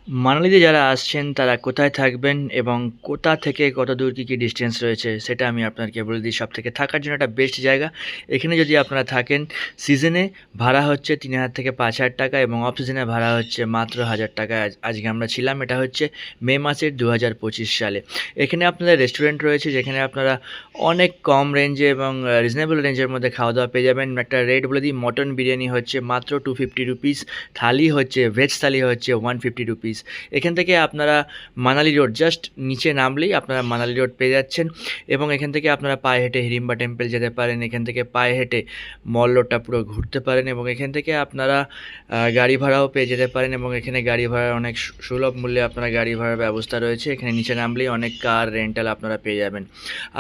মানালিতে যারা আসছেন তারা কোথায় থাকবেন এবং কোথা থেকে কতদূর কী ডিসটেন্স রয়েছে সেটা আমি আপনাদেরকে বলে দিই। সবথেকে থাকার জন্য একটা বেস্ট জায়গা। এখানে যদি আপনারা থাকেন, সিজনে ভাড়া হচ্ছে ৩,০০০ থেকে ৫,০০০ টাকা এবং অফ সিজনে ভাড়া হচ্ছে মাত্র ১,০০০ টাকায়। আজকে আমরা ছিলাম, এটা হচ্ছে মে মাসের ২০২৫ সালে। এখানে আপনাদের রেস্টুরেন্ট রয়েছে যেখানে আপনারা অনেক কম রেঞ্জে এবং রিজনেবল রেঞ্জের মধ্যে খাওয়া-দাওয়া পেয়ে যাবেন। একটা রেট বলে দিই, মটন বিরিয়ানি হচ্ছে মাত্র 250 রুপিস, থালি হচ্ছে ভেজ থালি হচ্ছে 150 রুপিস। এখান থেকে আপনারা মানালি রোড জাস্ট নিচে নামলেই আপনারা মানালি রোড পেয়ে যাচ্ছেন এবং এখান থেকে আপনারা পায়ে হেঁটে হিড়িম্বা টেম্পল যেতে পারেন। এখান থেকে পায়ে হেঁটে মল রোডটা পুরো ঘুরতে পারেন এবং এখান থেকে আপনারা গাড়ি ভাড়াও পেয়ে যেতে পারেন এবং এখানে গাড়ি ভাড়ার অনেক সুলভ মূল্যে আপনারা গাড়ি ভাড়ার ব্যবস্থা রয়েছে। এখানে নিচে নামলেই অনেক কার রেন্টাল আপনারা পেয়ে যাবেন।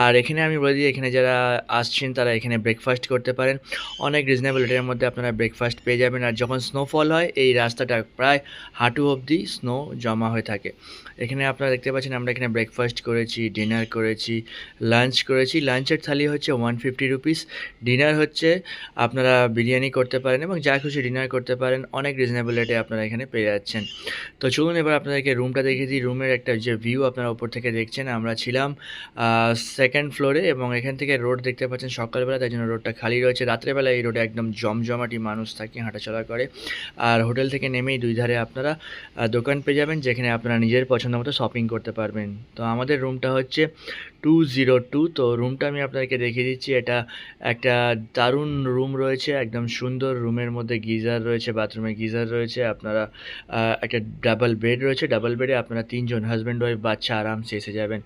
আর এখানে আমি বলে দিই, এখানে যারা আসছেন তারা এখানে ব্রেকফাস্ট করতে পারেন। অনেক রিজনেবল রেটের মধ্যে আপনারা ব্রেকফাস্ট পেয়ে যাবেন। আর যখন স্নোফল হয় এই রাস্তাটা প্রায় হাঁটু অবধি স্নো জমা হয়ে থাকে। এখানে আপনারা দেখতে পাচ্ছেন আমরা এখানে ব্রেকফাস্ট করেছি, ডিনার করেছি, লাঞ্চ করেছি। লাঞ্চের থালি হচ্ছে 150 রুপিস, ডিনার হচ্ছে আপনারা বিরিয়ানি করতে পারেন এবং যা খুশি ডিনার করতে পারেন। অনেক রিজনেবল রেটে আপনারা এখানে পেয়ে যাচ্ছেন। তো চলুন এবার আপনাদেরকে রুমটা দেখিয়ে দিই। রুমের একটা যে ভিউ আপনারা ওপর থেকে দেখছেন, আমরা ছিলাম সেকেন্ড ফ্লোরে এবং এখান থেকে রোড দেখতে পাচ্ছেন সকালবেলা, তাই জন্য রোডটা খালি রয়েছে। রাত্রেবেলা এই রোডে একদম জমজমাটি মানুষ থাকে, হাঁটাচলা করে। আর হোটেল থেকে নেমেই দুই ধারে আপনারা দোকান পেয়ে যাবেন যেখানে আপনারা নিজের পছন্দ মতো শপিং করতে পারবেন। তো আমাদের রুমটা হচ্ছে 202। তো রুমটা আমি আপনাদেরকে দেখিয়ে দিচ্ছি। এটা একটা দারুণ রুম রয়েছে, একদম সুন্দর। রুমের মধ্যে গিজার রয়েছে, বাথরুমে গিজার রয়েছে। আপনারা একটা ডাবল বেড রয়েছে, ডাবল বেডে আপনারা ৩ জন হাজব্যান্ড ওয়াইফ বাচ্চা আরামসে এসে যাবেন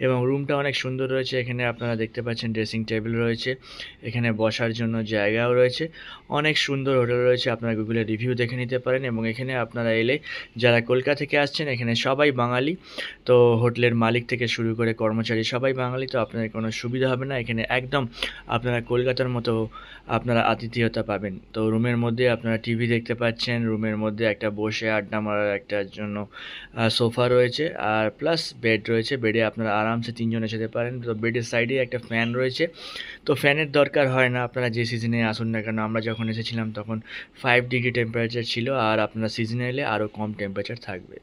এবং রুমটা অনেক সুন্দর রয়েছে। এখানে আপনারা দেখতে পাচ্ছেন ড্রেসিং টেবিল রয়েছে, এখানে বসার জন্য জায়গাও রয়েছে। অনেক সুন্দর হোটেল রয়েছে, আপনারা গুগলে রিভিউ দেখে নিতে পারেন এবং এখানে আপনারা এলে যারা কলকাতা থেকে আসছেন এখানে সবাই বাঙালি। তো হোটেলের মালিক থেকে শুরু করে কর্মচারী সবাই বাঙালি। তো আপনাদের কোনো সুবিধা হবে না, এখানে একদম আপনারা কলকাতার মতো আপনারা আতিথেয়তা পাবেন। তো রুমের মধ্যে আপনারা টিভি দেখতে পাচ্ছেন, রুমের মধ্যে একটা বসে আড্ডা মারার একটার জন্য সোফা রয়েছে আর প্লাস বেড রয়েছে। বেডে আপনারা আরামসে ৩ জনে যেতে পারেন। তো বেডের সাইডে একটা ফ্যান রয়েছে। তো ফ্যানের দরকার হয় না, আপনারা যে সিজনে আসুন না কেন। আমরা যখন এসেছিলাম তখন 5 ডিগ্রি টেম্পারেচার ছিল আর আপনারা সিজনে এলে আরও কম টেম্পারেচার থাকবে।